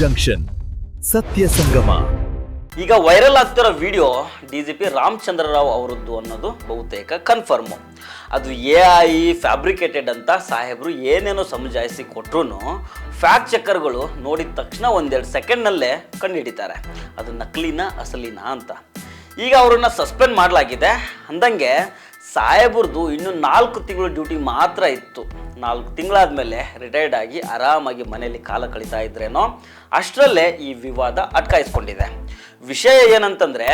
Junction ಸತ್ಯ ಸಂಗಮ. ಈಗ viral ಆಗ್ತಿರೋ ವಿಡಿಯೋ DGP ರಾಮಚಂದ್ರ ರಾವ್ ಅವರದ್ದು ಅನ್ನೋದು ಬಹುತೇಕ ಕನ್ಫರ್ಮು. ಅದು AI ಫ್ಯಾಬ್ರಿಕೇಟೆಡ್ ಅಂತ ಸಾಹೇಬರು ಏನೇನೋ ಸಮಜಾಯಿಸಿ ಕೊಟ್ರು ಫ್ಯಾಕ್ಟ್ ಚೆಕ್ಕರ್ಗಳು ನೋಡಿದ ತಕ್ಷಣ ಒಂದೆರಡು ಸೆಕೆಂಡ್ನಲ್ಲೇ ಕಂಡುಹಿಡಿತಾರೆ ಅದು ನಕಲಿನ ಅಸಲಿನ ಅಂತ. ಈಗ ಅವರನ್ನು ಸಸ್ಪೆಂಡ್ ಮಾಡಲಾಗಿದೆ. ಅಂದಂಗೆ ಸಾಹೇಬ್ರದ್ದು ಇನ್ನು 4 ತಿಂಗಳು ಡ್ಯೂಟಿ ಮಾತ್ರ ಇತ್ತು. 4 ತಿಂಗಳಾದ್ಮೇಲೆ ರಿಟೈರ್ಡ್ ಆಗಿ ಆರಾಮಾಗಿ ಮನೆಯಲ್ಲಿ ಕಾಲ ಕಳೀತಾ ಇದ್ರೇನೋ ಅಷ್ಟರಲ್ಲೇ ಈ ವಿವಾದ ಅಟ್ಕಾಯಿಸ್ಕೊಂಡಿದೆ. ವಿಷಯ ಏನಂತಂದ್ರೆ,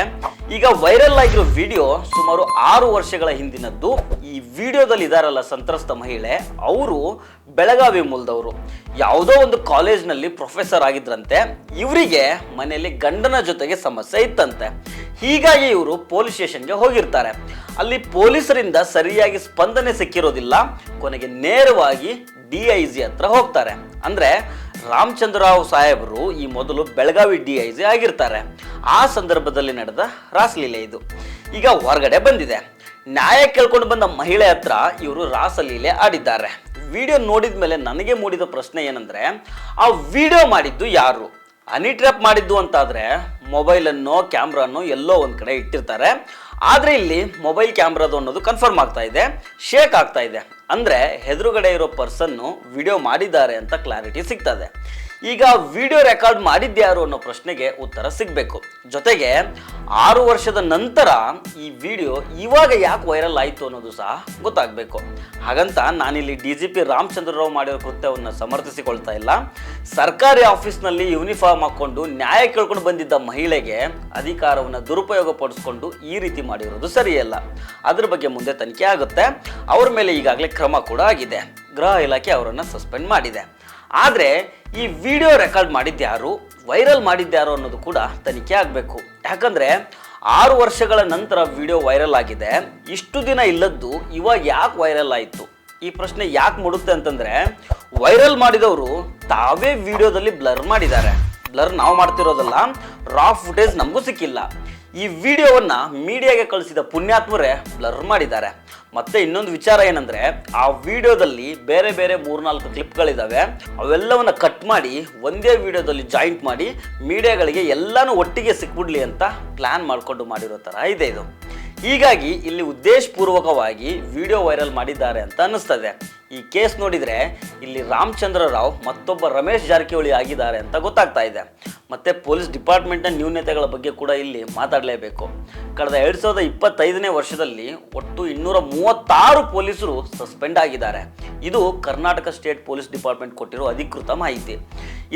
ಈಗ ವೈರಲ್ ಆಗಿರೋ ವಿಡಿಯೋ ಸುಮಾರು 6 ವರ್ಷಗಳ ಹಿಂದಿನದ್ದು. ಈ ವಿಡಿಯೋದಲ್ಲಿ ಇದಾರಲ್ಲ ಸಂತ್ರಸ್ತ ಮಹಿಳೆ, ಅವರು ಬೆಳಗಾವಿ ಮೂಲದವರು. ಯಾವುದೋ ಒಂದು ಕಾಲೇಜ್ನಲ್ಲಿ ಪ್ರೊಫೆಸರ್ ಆಗಿದ್ರಂತೆ. ಇವರಿಗೆ ಮನೆಯಲ್ಲಿ ಗಂಡನ ಜೊತೆಗೆ ಸಮಸ್ಯೆ ಇತ್ತಂತೆ. ಹೀಗಾಗಿ ಇವರು ಪೊಲೀಸ್ ಸ್ಟೇಷನ್ಗೆ ಹೋಗಿರ್ತಾರೆ. ಅಲ್ಲಿ ಪೊಲೀಸರಿಂದ ಸರಿಯಾಗಿ ಸ್ಪಂದನೆ ಸಿಕ್ಕಿರೋದಿಲ್ಲ. ಕೊನೆಗೆ ನೇರವಾಗಿ DIG ಹತ್ರ ಹೋಗ್ತಾರೆ. ಅಂದ್ರೆ ರಾಮಚಂದ್ರ ರಾವ್ ಸಾಹೇಬರು ಈ ಮೊದಲು ಬೆಳಗಾವಿ DIG ಆಗಿರ್ತಾರೆ. ಆ ಸಂದರ್ಭದಲ್ಲಿ ನಡೆದ ರಾಸಲೀಲೆ ಇದು. ಈಗ ಹೊರಗಡೆ ಬಂದಿದೆ. ನ್ಯಾಯ ಕೇಳ್ಕೊಂಡು ಬಂದ ಮಹಿಳೆ ಹತ್ರ ಇವರು ರಾಸಲೀಲೆ ಆಡಿದ್ದಾರೆ. ವಿಡಿಯೋ ನೋಡಿದ ಮೇಲೆ ನನಗೆ ಮೂಡಿದ ಪ್ರಶ್ನೆ ಏನಂದ್ರೆ, ಆ ವಿಡಿಯೋ ಮಾಡಿದ್ದು ಯಾರು? ಹನಿ ಟ್ರ್ಯಾಪ್ ಮಾಡಿದ್ದು ಅಂತಾದರೆ ಮೊಬೈಲನ್ನು ಕ್ಯಾಮ್ರಾನು ಎಲ್ಲೋ ಒಂದು ಕಡೆ ಇಟ್ಟಿರ್ತಾರೆ. ಆದರೆ ಇಲ್ಲಿ ಮೊಬೈಲ್ ಕ್ಯಾಮ್ರಾದು ಅನ್ನೋದು ಕನ್ಫರ್ಮ್ ಆಗ್ತಾ ಇದೆ, ಶೇಕ್ ಆಗ್ತಾ ಇದೆ. ಅಂದರೆ ಎದುರುಗಡೆ ಇರೋ ಪರ್ಸನ್ನು ವಿಡಿಯೋ ಮಾಡಿದ್ದಾರೆ ಅಂತ ಕ್ಲಾರಿಟಿ ಸಿಗ್ತದೆ. ಈಗ ವಿಡಿಯೋ ರೆಕಾರ್ಡ್ ಮಾಡಿದ್ಯಾರು ಅನ್ನೋ ಪ್ರಶ್ನೆಗೆ ಉತ್ತರ ಸಿಗಬೇಕು. ಜೊತೆಗೆ 6 ವರ್ಷದ ನಂತರ ಈ ವಿಡಿಯೋ ಇವಾಗ ಯಾಕೆ ವೈರಲ್ ಆಯಿತು ಅನ್ನೋದು ಸಹ ಗೊತ್ತಾಗಬೇಕು. ಹಾಗಂತ ನಾನಿಲ್ಲಿ DGP ರಾಮಚಂದ್ರ ರಾವ್ ಮಾಡಿರೋ ಕೃತ್ಯವನ್ನು ಸಮರ್ಥಿಸಿಕೊಳ್ತಾ ಇಲ್ಲ. ಸರ್ಕಾರಿ ಆಫೀಸ್ನಲ್ಲಿ ಯೂನಿಫಾರ್ಮ್ ಹಾಕ್ಕೊಂಡು ನ್ಯಾಯ ಕೇಳ್ಕೊಂಡು ಬಂದಿದ್ದ ಮಹಿಳೆಗೆ ಅಧಿಕಾರವನ್ನು ದುರುಪಯೋಗ ಪಡಿಸ್ಕೊಂಡು ಈ ರೀತಿ ಮಾಡಿರೋದು ಸರಿಯಲ್ಲ. ಅದ್ರ ಬಗ್ಗೆ ಮುಂದೆ ತನಿಖೆ ಆಗುತ್ತೆ. ಅವ್ರ ಮೇಲೆ ಈಗಾಗಲೇ ಕ್ರಮ ಕೂಡ ಆಗಿದೆ. ಗೃಹ ಇಲಾಖೆ ಅವರನ್ನು ಸಸ್ಪೆಂಡ್ ಮಾಡಿದೆ. ಆದರೆ ಈ ವಿಡಿಯೋ ರೆಕಾರ್ಡ್ ಮಾಡಿದ್ಯಾರು, ವೈರಲ್ ಮಾಡಿದ್ಯಾರು ಅನ್ನೋದು ಕೂಡ ತನಿಖೆ ಆಗಬೇಕು. ಯಾಕಂದರೆ 6 ವರ್ಷಗಳ ನಂತರ ವಿಡಿಯೋ ವೈರಲ್ ಆಗಿದೆ. ಇಷ್ಟು ದಿನ ಇಲ್ಲದ್ದು ಇವಾಗ ಯಾಕೆ ವೈರಲ್ ಆಯಿತು? ಈ ಪ್ರಶ್ನೆ ಯಾಕೆ ಮೂಡುತ್ತೆ ಅಂತಂದರೆ, ವೈರಲ್ ಮಾಡಿದವರು ತಾವೇ ವಿಡಿಯೋದಲ್ಲಿ ಬ್ಲರ್ ಮಾಡಿದ್ದಾರೆ. ಬ್ಲರ್ ನಾವು ಮಾಡ್ತಿರೋದಲ್ಲ, ರಾ ಫುಟೇಜ್ ನಮಗೂ ಸಿಕ್ಕಿಲ್ಲ. ಈ ವಿಡಿಯೋವನ್ನು ಮೀಡಿಯಾಗೆ ಕಳಿಸಿದ ಪುಣ್ಯಾತ್ಮರೇ ಬ್ಲರ್ ಮಾಡಿದ್ದಾರೆ. ಮತ್ತೆ ಇನ್ನೊಂದು ವಿಚಾರ ಏನಂದರೆ, ಆ ವಿಡಿಯೋದಲ್ಲಿ ಬೇರೆ ಬೇರೆ 3-4 ಕ್ಲಿಪ್ಗಳಿದ್ದಾವೆ. ಅವೆಲ್ಲವನ್ನು ಕಟ್ ಮಾಡಿ ಒಂದೇ ವಿಡಿಯೋದಲ್ಲಿ ಜಾಯಿಂಟ್ ಮಾಡಿ ಮೀಡಿಯಾಗಳಿಗೆ ಎಲ್ಲನೂ ಒಟ್ಟಿಗೆ ಸಿಕ್ಬಿಡ್ಲಿ ಅಂತ ಪ್ಲ್ಯಾನ್ ಮಾಡಿಕೊಂಡು ಮಾಡಿರೋ ಥರ ಇದೆ ಇದು. ಹೀಗಾಗಿ ಇಲ್ಲಿ ಉದ್ದೇಶಪೂರ್ವಕವಾಗಿ ವಿಡಿಯೋ ವೈರಲ್ ಮಾಡಿದ್ದಾರೆ ಅಂತ ಅನ್ನಿಸ್ತದೆ. ಈ ಕೇಸ್ ನೋಡಿದರೆ ಇಲ್ಲಿ ರಾಮಚಂದ್ರ ರಾವ್ ಮತ್ತೊಬ್ಬ ರಮೇಶ್ ಜಾರಕಿಹೊಳಿ ಆಗಿದ್ದಾರೆ ಅಂತ ಗೊತ್ತಾಗ್ತಾ ಇದೆ. ಮತ್ತು ಪೊಲೀಸ್ ಡಿಪಾರ್ಟ್ಮೆಂಟ್ನ ನ್ಯೂನತೆಗಳ ಬಗ್ಗೆ ಕೂಡ ಇಲ್ಲಿ ಮಾತಾಡಲೇಬೇಕು. ಕಳೆದ 2025ನೇ ವರ್ಷದಲ್ಲಿ ಒಟ್ಟು 236 ಪೊಲೀಸರು ಸಸ್ಪೆಂಡ್ ಆಗಿದ್ದಾರೆ. ಇದು ಕರ್ನಾಟಕ ಸ್ಟೇಟ್ ಪೊಲೀಸ್ ಡಿಪಾರ್ಟ್ಮೆಂಟ್ ಕೊಟ್ಟಿರೋ ಅಧಿಕೃತ ಮಾಹಿತಿ.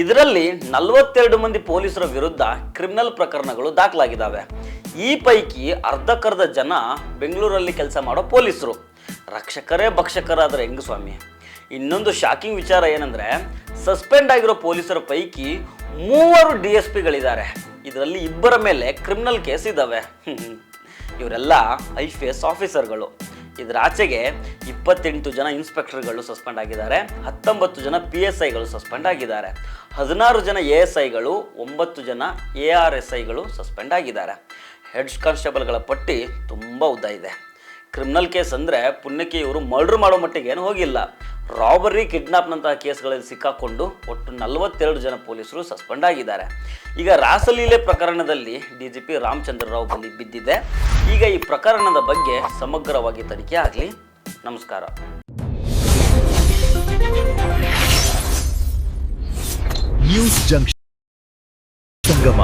ಇದರಲ್ಲಿ 42 ಮಂದಿ ಪೊಲೀಸರ ವಿರುದ್ಧ ಕ್ರಿಮಿನಲ್ ಪ್ರಕರಣಗಳು ದಾಖಲಾಗಿದ್ದಾವೆ. ಈ ಪೈಕಿ ಅರ್ಧಕ್ಕರ್ಧ ಜನ ಬೆಂಗಳೂರಲ್ಲಿ ಕೆಲಸ ಮಾಡೋ ಪೊಲೀಸರು. ರಕ್ಷಕರೇ ಭಕ್ಷಕರಾದರೆ ಹೆಂಗ ಸ್ವಾಮಿ? ಇನ್ನೊಂದು ಶಾಕಿಂಗ್ ವಿಚಾರ ಏನಂದರೆ, ಸಸ್ಪೆಂಡ್ ಆಗಿರೋ ಪೊಲೀಸರ ಪೈಕಿ 3 DSPಗಳಿದ್ದಾರೆ. ಇದರಲ್ಲಿ 2 ಮೇಲೆ ಕ್ರಿಮಿನಲ್ ಕೇಸ್ ಇದ್ದಾವೆ. ಇವರೆಲ್ಲ IPS ಆಫೀಸರ್ಗಳು. ಇದರ ಆಚೆಗೆ 28 ಜನ ಇನ್ಸ್ಪೆಕ್ಟರ್ಗಳು ಸಸ್ಪೆಂಡ್ ಆಗಿದ್ದಾರೆ. 19 ಜನ PSIಗಳು ಸಸ್ಪೆಂಡ್ ಆಗಿದ್ದಾರೆ. 16 ಜನ ASIಗಳು, 9 ಜನ ARSIಗಳು ಸಸ್ಪೆಂಡ್ ಆಗಿದ್ದಾರೆ. ಹೆಡ್ ಕಾನ್ಸ್ಟೇಬಲ್ಗಳ ಪಟ್ಟಿ ತುಂಬ ಉದ್ದ ಇದೆ. ಕ್ರಿಮಿನಲ್ ಕೇಸ್ ಅಂದರೆ ಪುಣ್ಯಕ್ಕೆ ಇವರು ಮರ್ಡರ್ ಮಾಡೋ ಮಟ್ಟಿಗೆ ಏನು ಹೋಗಿಲ್ಲ. ರಾಬರಿ, ಕಿಡ್ನಾಪ್ನಂತಹ ಕೇಸ್ಗಳಲ್ಲಿ ಸಿಕ್ಕಾಕೊಂಡು ಒಟ್ಟು 42 ಜನ ಪೊಲೀಸರು ಸಸ್ಪೆಂಡ್ ಆಗಿದ್ದಾರೆ. ಈಗ ರಾಸಲೀಲೆ ಪ್ರಕರಣದಲ್ಲಿ DGP ರಾಮಚಂದ್ರ ರಾವ್ ಬಲಿ ಬಿದ್ದಿದೆ. ಈಗ ಈ ಪ್ರಕರಣದ ಬಗ್ಗೆ ಸಮಗ್ರವಾಗಿ ತನಿಖೆ ಆಗಲಿ. ನಮಸ್ಕಾರ. ನ್ಯೂಸ್ ಜಂಕ್ಷನ್ ಸಂಗಮ.